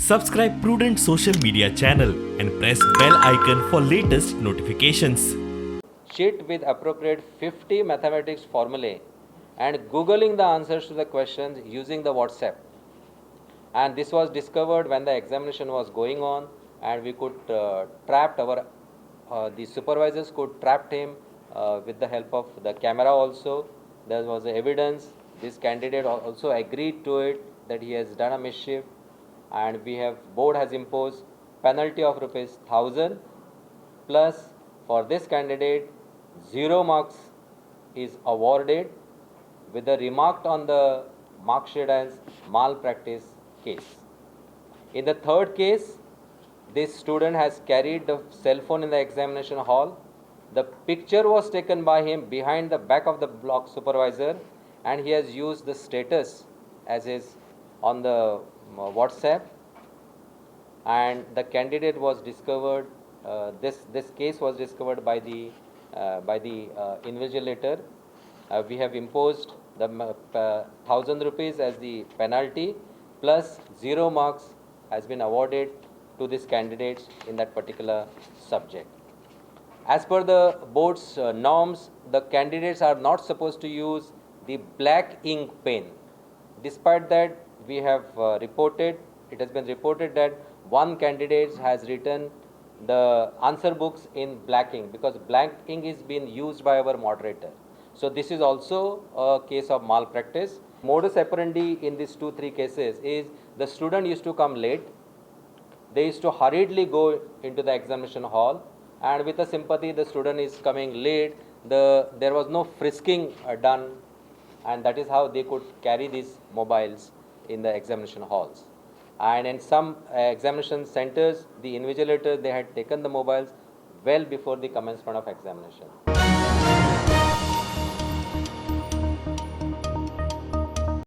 Subscribe Prudent social media channel and press bell icon for latest notifications. Sheet with appropriate 50 mathematics formulae and googling the answers to the questions using the WhatsApp. And this was discovered when the examination was going on, and we could the supervisors could trap him with the help of the camera also. There was evidence. This candidate also agreed to it that he has done a mischief, and board has imposed penalty of ₹1000 plus for this candidate 0 marks is awarded with the remark on the mark sheet as malpractice case. In the third case, this student has carried the cell phone in the examination hall. The picture was taken by him behind the back of the block supervisor, and he has used the status as his on the WhatsApp, and the candidate was discovered. This case was discovered by the invigilator. We have imposed the ₹1000 as the penalty plus 0 marks has been awarded to these candidates in that particular subject. As per the board's norms, the candidates are not supposed to use the black ink pen. Despite that, we have it has been reported that one candidate has written the answer books in black ink, because black ink is being used by our moderator. So this is also a case of malpractice. Modus operandi in these 2-3 cases is the student used to come late. They used to hurriedly go into the examination hall, and with a sympathy the student is coming late. There was no frisking done, and that is how they could carry these mobiles in the examination halls. And in some examination centers, the invigilators, they had taken the mobiles well before the commencement of examination.